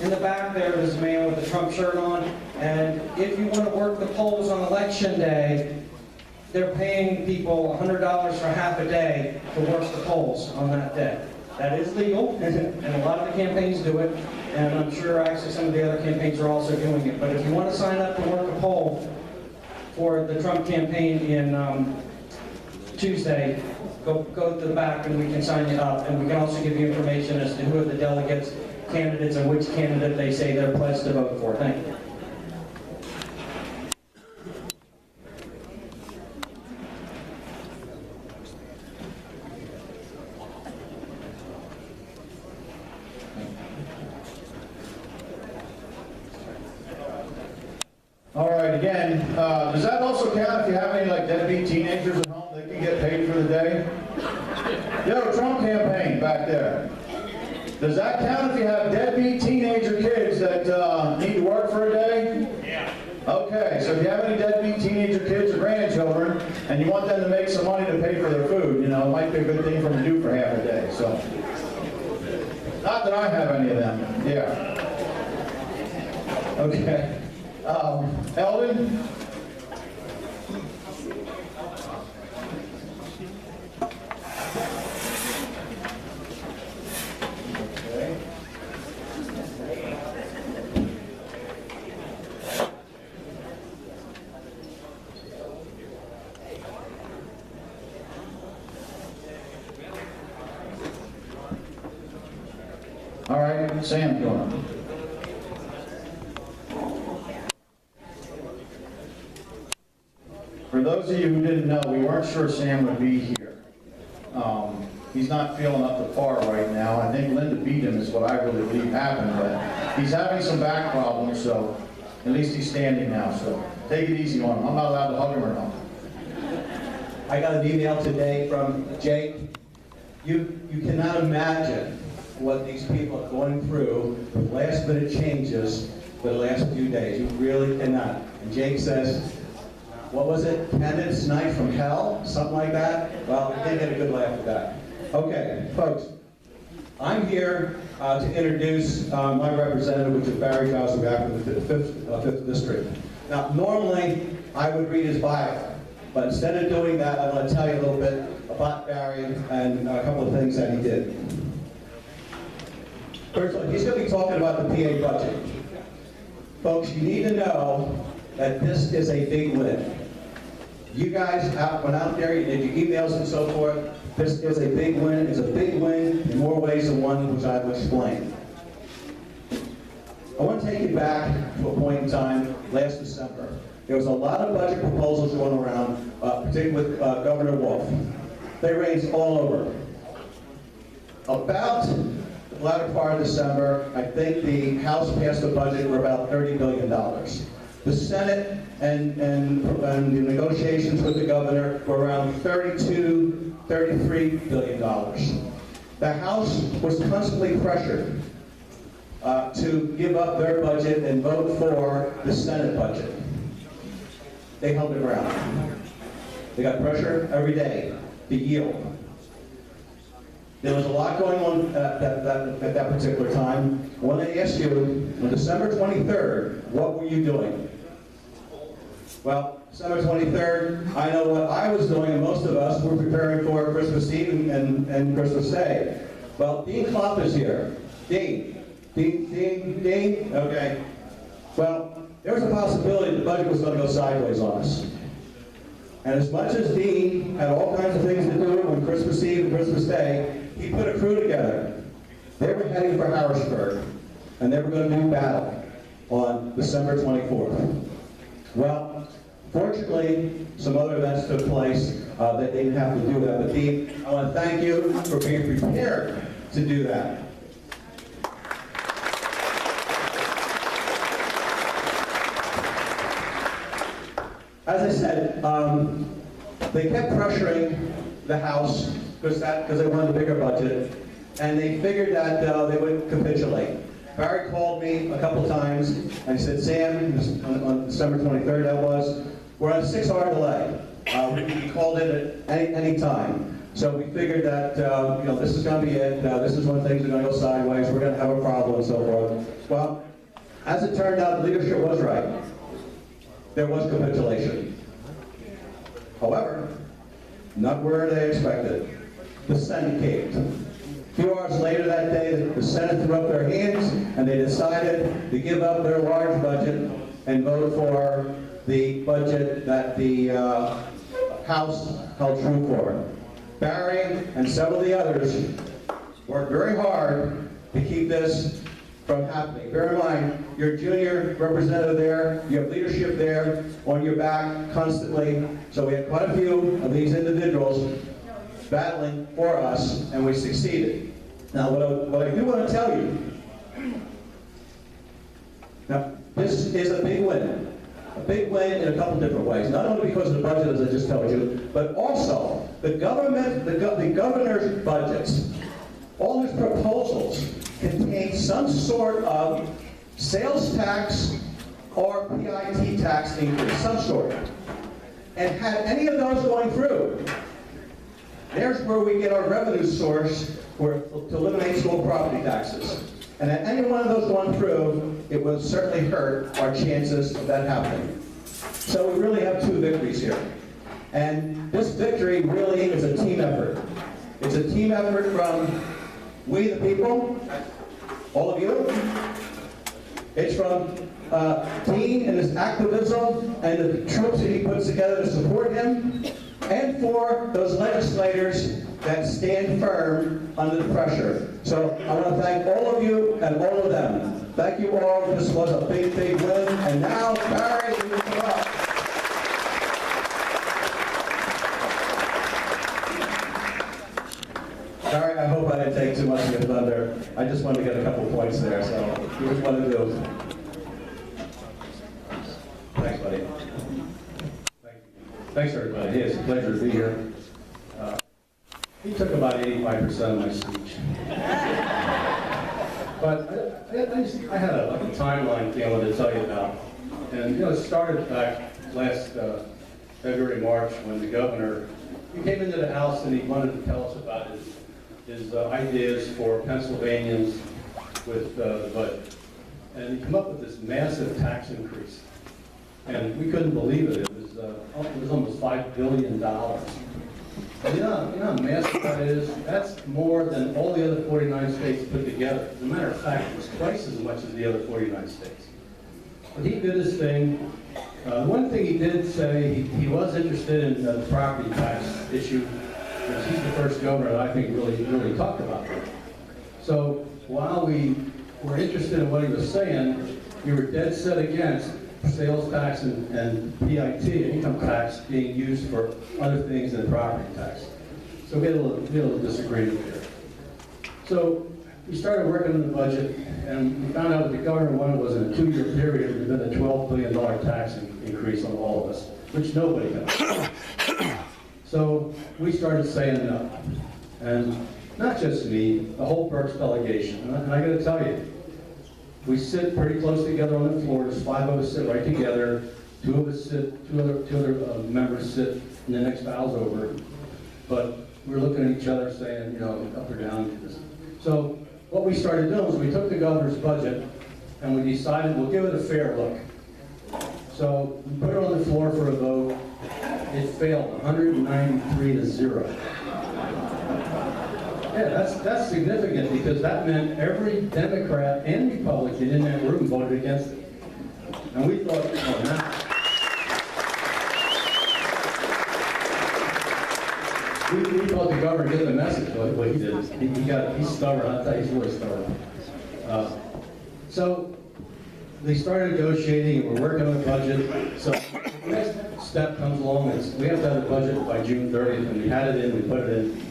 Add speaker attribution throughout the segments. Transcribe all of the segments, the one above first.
Speaker 1: In the back there's a man with a Trump shirt on, and if you want to work the polls on election day, they're paying people $100 for half a day to work the polls on that day. That is legal, and a lot of the campaigns do it, and I'm sure actually some of the other campaigns are also doing it. But if you want to sign up to work a poll for the Trump campaign in Tuesday, go to the back and we can sign you up, and we can also give you information as to who are the delegates, candidates, and which candidate they say they're pledged to vote for. Thank you.
Speaker 2: All right, again, does that also count if you have any like deadbeat teenagers at home? They can get paid for the day? Yo, Trump campaign back there. Does that count if you have deadbeat teenager kids that need to work for a day?
Speaker 3: Yeah.
Speaker 2: Okay, so if you have any deadbeat teenager kids or grandchildren and you want them to make some money to pay for their food, you know, it might be a good thing for them to do for half a day. So, not that I have any of them. Yeah. Okay. Eldon? Okay. All right, Sam, go on. For those of you who didn't know, we weren't sure Sam would be here. He's not feeling up to par right now. I think Linda beat him is what I really believe happened, but he's having some back problems, so at least he's standing now, so take it easy on him. I'm not allowed to hug him or not.
Speaker 4: I got an email today from Jake. You cannot imagine what these people are going through with last minute changes for the last few days. You really cannot. And Jake says, what was it? Candidate's night from hell? Something like that? Well, they get a good laugh at that. Okay, folks, I'm here to introduce my representative, which is Barry back from the 5th District. Now, normally, I would read his bio, but instead of doing that, I want to tell you a little bit about Barry and a couple of things that he did. First of all, he's going to be talking about the PA budget. Folks, you need to know that this is a big win. You guys went out there, you did your emails and so forth. This is a big win. It's a big win in more ways than one, which I will explain. I want to take you back to a point in time last December. There was a lot of budget proposals going around, particularly with Governor Wolf. They ranged all over. About the latter part of December, I think the House passed a budget for about $30 billion. The Senate and the negotiations with the governor were around $33 billion. The House was constantly pressured to give up their budget and vote for the Senate budget. They held their ground. They got pressure every day to yield. There was a lot going on at that particular time. When they asked you, on December 23rd, what were you doing? Well, December 23rd, I know what I was doing, and most of us were preparing for Christmas Eve and Christmas Day. Well, Dean Klopp is here. Dean? Okay. Well, there was a possibility the budget was going to go sideways on us. And as much as Dean had all kinds of things to do on Christmas Eve and Christmas Day, he put a crew together. They were heading for Harrisburg, and they were going to do battle on December 24th. Well, fortunately, some other events took place that they didn't have to do that. But Dean, I want to thank you for being prepared to do that. As I said, they kept pressuring the House because they wanted a bigger budget, and they figured that they would capitulate. Barry called me a couple times and he said, Sam, on December 23rd that was, we're on a 6-hour delay. We called in at any time. So we figured that, this is going to be it. This is when things are going to go sideways. We're going to have a problem and so forth. Well, as it turned out, the leadership was right. There was capitulation. However, not where they expected. The Senate caved. A few hours later that day, the Senate threw up their hands and they decided to give up their large budget and vote for the budget that the House held true for. Barry and several of the others worked very hard to keep this from happening. Bear in mind, you're a junior representative there, you have leadership there on your back constantly, so we had quite a few of these individuals battling for us, and we succeeded. Now, what I do want to tell you, now, this is a big win. A big win in a couple different ways. Not only because of the budget, as I just told you, but also the governor's budgets, all his proposals contain some sort of sales tax or PIT tax increase, some sort. And had any of those going through, there's where we get our revenue source to eliminate school property taxes. And had any one of those gone through, it would certainly hurt our chances of that happening. So we really have two victories here. And this victory really is a team effort. It's a team effort from we the people, all of you. It's from Dean and his activism and the troops that he puts together to support him, and for those legislators that stand firm under the pressure. So I want to thank all of you and all of them. Thank you all. This was a big, big win. And now, Barry, you can come up. Barry, I hope I didn't take too much of your thunder. I just wanted to get a couple points there, so here's what to do. Thanks, buddy.
Speaker 3: Thank you. Thanks, everybody. Hey, it's a pleasure to be here. He took about 85% of my speech. But I had a timeline thing I wanted to tell you about. And, it started back last February, March, when the governor, he came into the House and he wanted to tell us about his ideas for Pennsylvanians with the budget. And he came up with this massive tax increase. And we couldn't believe it. It was almost $5 billion. You know how massive that is? That's more than all the other 49 states put together. As a matter of fact, it's twice as much as the other 49 states. But he did his thing. One thing he did say, he was interested in the property tax issue, because he's the first governor that I think really talked about that. So while we were interested in what he was saying, we were dead set against sales tax and PIT, income tax, being used for other things than property tax. So we had a little disagreement there. So we started working on the budget, and we found out what the governor wanted was in a 2-year period, there had been a $12 billion tax increase on all of us, which nobody got. So we started saying no. And not just me, the whole Berks delegation. And I got to tell you, we sit pretty close together on the floor. There's 5 of us sit right together. 2 of us sit, two other members sit in the next aisles over. But we're looking at each other saying, up or down. So what we started doing was we took the governor's budget and we decided we'll give it a fair look. So we put it on the floor for a vote. It failed 193-0. Yeah, that's significant, because that meant every Democrat and Republican in that room voted against it. And we thought, oh, now. We thought the governor did the message, what he did. He's stubborn, I'll tell you, he's really stubborn. So they started negotiating, and we're working on the budget. So the next step comes along, we have to have a budget by June 30th, and we had it in, we put it in.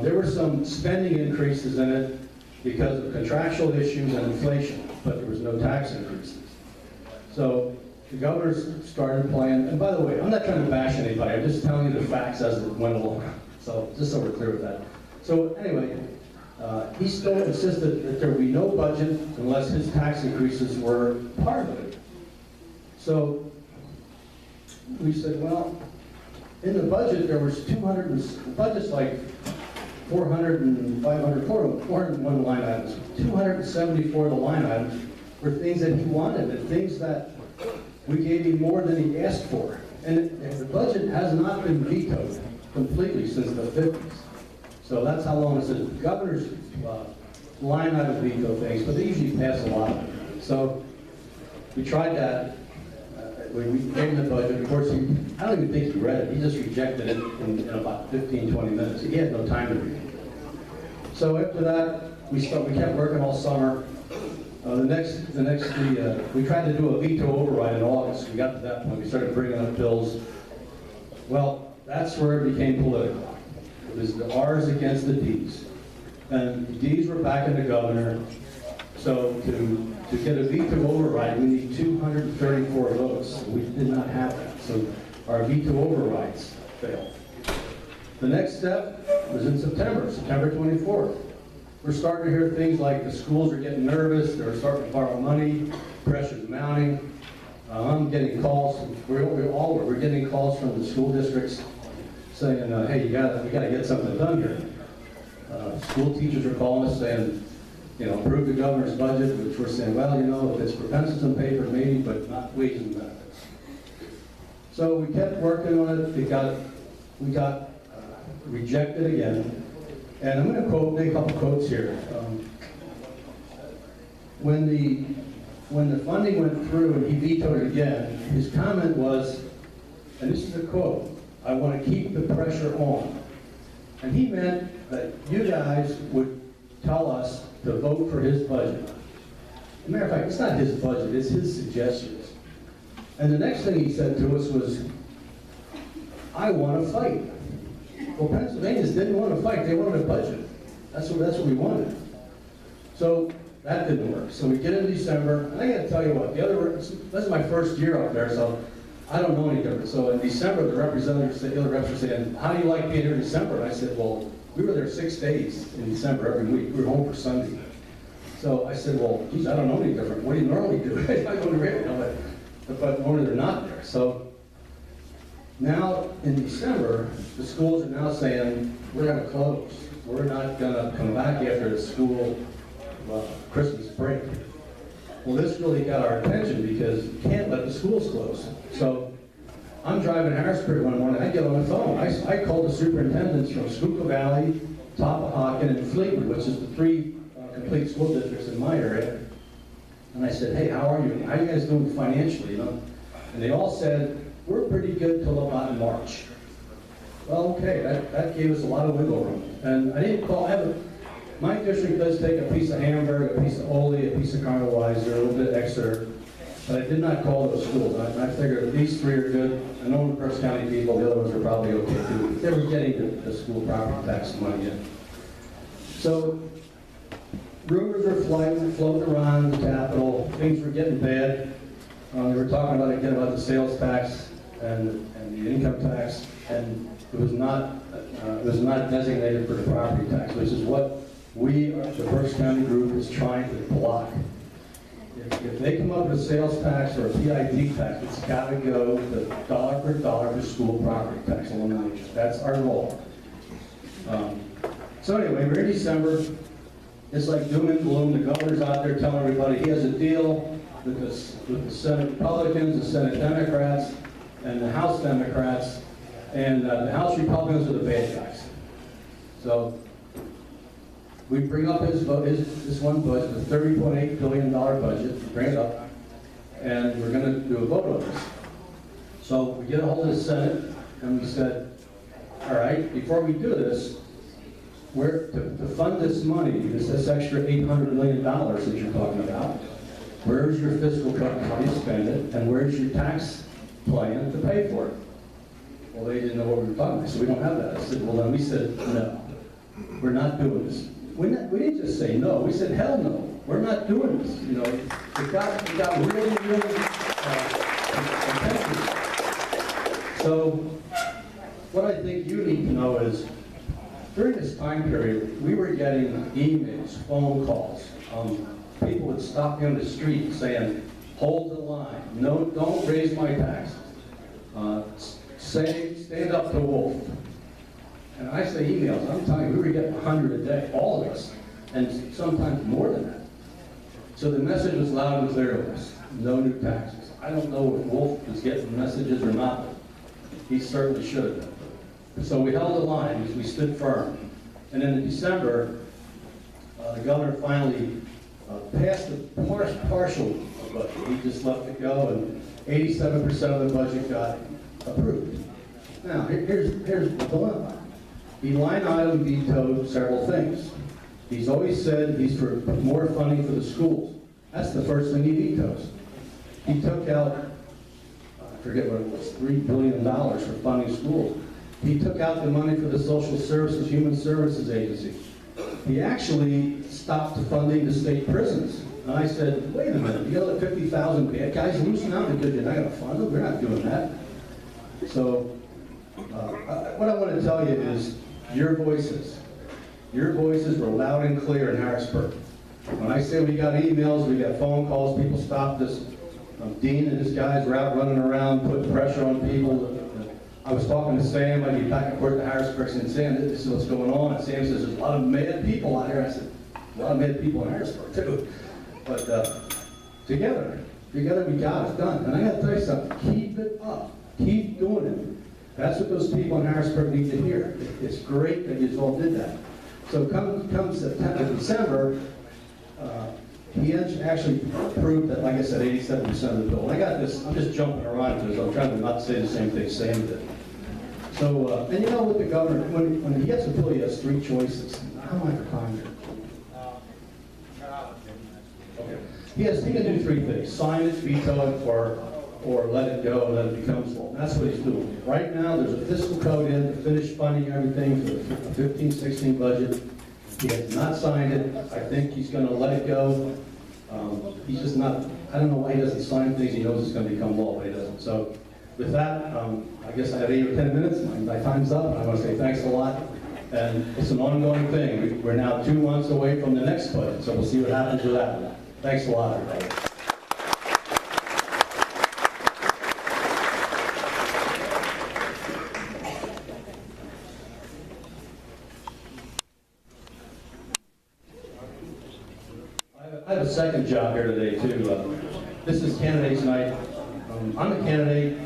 Speaker 3: There were some spending increases in it because of contractual issues and inflation, but there was no tax increases. So the governors started playing, and by the way, I'm not trying to bash anybody, I'm just telling you the facts as it went along. So just so we're clear with that. So anyway, he still insisted that there would be no budget unless his tax increases were part of it. So we said, well, in the budget, there was 200, the budget's like 400 and 500, 401 line items. 274 of the line items were things that he wanted, and things that we gave him more than he asked for. And the budget has not been vetoed completely since the 50s. So that's how long it's been. The governor's line item veto things, but they usually pass a lot. So we tried that. We gave him the budget. Of course, I don't even think he read it. He just rejected it in about 15, 20 minutes. He had no time to read it. So after that, we kept working all summer. We tried to do a veto override in August. We got to that point. We started bringing up bills. Well, that's where it became political. It was the R's against the D's. And the D's were backing the governor. So to get a veto override, we need 234 votes. We did not have that. So our veto overrides failed. The next step was in September 24th. We're starting to hear things like the schools are getting nervous, they're starting to borrow money, pressure's mounting. I'm getting calls, we're getting calls from the school districts saying, hey, we gotta get something done here. School teachers are calling us saying, approve the governor's budget, which we're saying, well, if it's for pencils and paper, maybe, but not wages and benefits. So we kept working on it. We got rejected again. And I'm going to make a couple quotes here. When the funding went through and he vetoed it again, his comment was, and this is a quote, "I want to keep the pressure on." And he meant that you guys would tell us to vote for his budget. As a matter of fact, it's not his budget, it's his suggestions. And the next thing he said to us was, "I want to fight." Well, Pennsylvanians didn't want to fight, they wanted a budget. That's what we wanted. So that didn't work. So we get in December, and I gotta tell you what, this is my first year up there, so I don't know any different. So in December, the other reps were saying, "How do you like being here in December?" And I said, well, we were there 6 days in December every week. We were home for Sunday. So I said, well, geez, I don't know any different. What do you normally do? I go to radio, but normally they're not there. So now in December, the schools are now saying, we're going to close. We're not going to come back after the school Christmas break. Well, this really got our attention because you can't let the schools close. So I'm driving Harrisburg one morning, I get on the phone. I called the superintendents from Schuylkill Valley, Topahawken, and Fleetwood, which is the 3 complete school districts in my area. And I said, hey, how are you? How are you guys doing financially? And they all said, we're pretty good till about March. Well, okay, that gave us a lot of wiggle room. And I didn't call, my district does take a piece of Hamburg, a piece of Ole, a piece of Carmel Weiser, a little bit extra, but I did not call those schools. I figured these 3 are good. I know the Berks County people, the other ones are probably okay too. They were getting the school property tax money in. So rumors were floating around the Capitol. Things were getting bad. They were talking about again about the sales tax and the income tax, and it was not designated for the property tax, which is what the Berks County group, is trying to block. If they come up with a sales tax or a PID tax, it's got to go to dollar per dollar for school property tax elimination. That's our goal. So anyway, we're in December. It's like doom and gloom. The governor's out there telling everybody he has a deal with the Senate Republicans, the Senate Democrats, and the House Democrats, and the House Republicans are the bad guys. So we bring up this one budget, the $30.8 billion budget, bring it up, and we're going to do a vote on this. So we get a hold of the Senate, and we said, all right, before we do this, to fund this money, this extra $800 million that you're talking about, where's your fiscal cut, how do you spend it, and where's your tax plan to pay for it? Well, they didn't know what we were talking about, so we don't have that. I said, well, then we said, no, we're not doing this. We didn't just say no, we said, hell no, we're not doing this. It got really, really contentious. So what I think you need to know is, during this time period, we were getting emails, phone calls. People would stop me on the street saying, hold the line, no, don't raise my taxes. say, stand up to Wolf. And I say emails, I'm telling you, we were getting 100 a day, all of us, and sometimes more than that. So the message was loud and clear to us, no new taxes. I don't know if Wolf was getting messages or not, but he certainly should have been. So we held the line, we stood firm. And then in December, the governor finally passed the partial budget. He just let it go, and 87% of the budget got approved. Now, here's the dilemma. He line item vetoed several things. He's always said he's for more funding for the schools. That's the first thing he vetoes. He took out, I forget what it was, $3 billion for funding schools. He took out the money for the Social Services, Human Services Agency. He actually stopped funding the state prisons. And I said, wait a minute, you got 50,000 bad guys loosen out because you're not going to fund them? We're not doing that. So, what I want to tell you is your voices were loud and clear in Harrisburg. When I say we got emails, we got phone calls, people stopped us. Dean and his guys were out running around, putting pressure on people. I was talking to Sam, I'd be back and forth to Harrisburg, saying, Sam, this is what's going on. And Sam says, there's a lot of mad people out here. I said, a lot of mad people in Harrisburg, too. But together we got it done. And I got to tell you something, keep it up. Keep doing it. That's what those people in Harrisburg need to hear. It's great that you all did that. So come September, December, he actually proved that, like I said, 87% of the bill. And I got this, I'm just jumping around because I'm trying to not say the same thing Sam did. So, and you know with the governor, when he gets a bill, he has three choices. How am I for time here? Okay. He can do three things: sign it, veto it, or let it go and let it become law. That's what he's doing. Right now, there's a fiscal code in to finish funding everything for the 15-16 budget. He has not signed it. I think he's going to let it go. He's just not, I don't know why he doesn't sign things. He knows it's going to become law, but he doesn't. So with that, I guess I have 8 or 10 minutes. My time's up. And I want to say thanks a lot. And it's an ongoing thing. We're now 2 months away from the next budget, so we'll see what happens with that one. Thanks a lot, everybody. I have a second job here today, too. This is candidates night. I'm a candidate.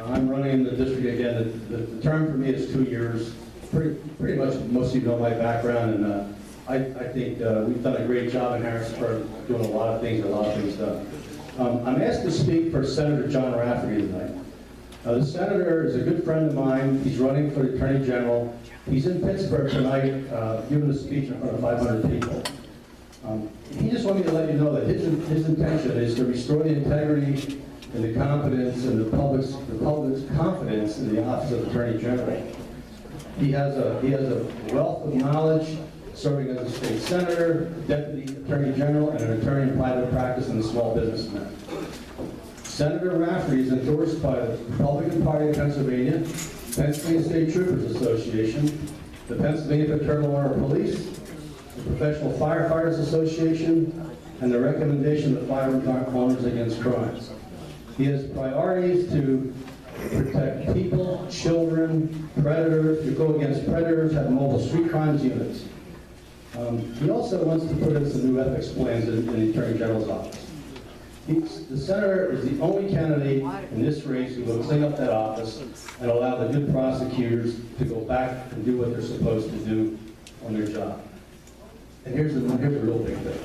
Speaker 3: I'm running in the district again. The term for me is 2 years. Pretty much most of you know my background, and I think we've done a great job in Harrisburg, doing a lot of things done. I'm asked to speak for Senator John Rafferty tonight. The senator is a good friend of mine. He's running for the Attorney General. He's in Pittsburgh tonight, giving a speech in front of 500 people. He just wanted me to let you know that his intention is to restore the integrity and the confidence and the public's confidence in the office of Attorney General. He has a wealth of knowledge, serving as a state senator, deputy attorney general, and an attorney in private practice and a small businessman. Senator Rafferty is endorsed by the Republican Party of Pennsylvania, Pennsylvania State Troopers Association, the Pennsylvania Fraternal Order of Police, the Professional Firefighters Association, and the recommendation of Firearms Owners Against Crimes. He has priorities to protect people, children, predators, to go against predators, have mobile street crimes units. He also wants to put in some new ethics plans in the Attorney General's office. The senator is the only candidate in this race who will clean up that office and allow the good prosecutors to go back and do what they're supposed to do on their job. And here's the real big thing.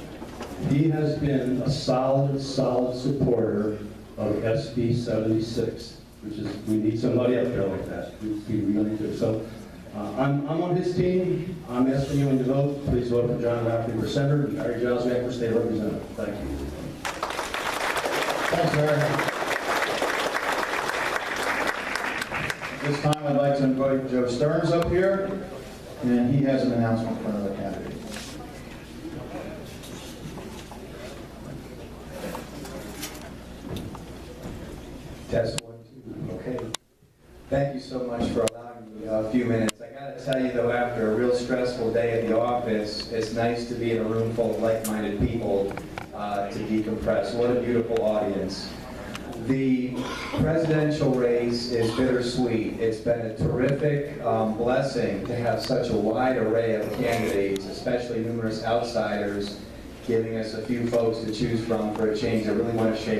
Speaker 3: He has been a solid supporter of SB 76, which is, we need somebody up there like that. We really do. So I'm on his team. I'm asking you to vote. Please vote for John Rafferty for Senator and Barry Joswiak for State Representative. Thank you.
Speaker 2: Thanks, Barry. This time I'd like to invite Joe Stearns up here, and he has an announcement for another candidate.
Speaker 5: Test 1, 2. Okay. Thank you so much for allowing me a few minutes. I got to tell you, though, after a real stressful day at the office, it's nice to be in a room full of like-minded people to decompress. What a beautiful audience. The presidential race is bittersweet. It's been a terrific blessing to have such a wide array of candidates, especially numerous outsiders, giving us a few folks to choose from for a change. I really want to shake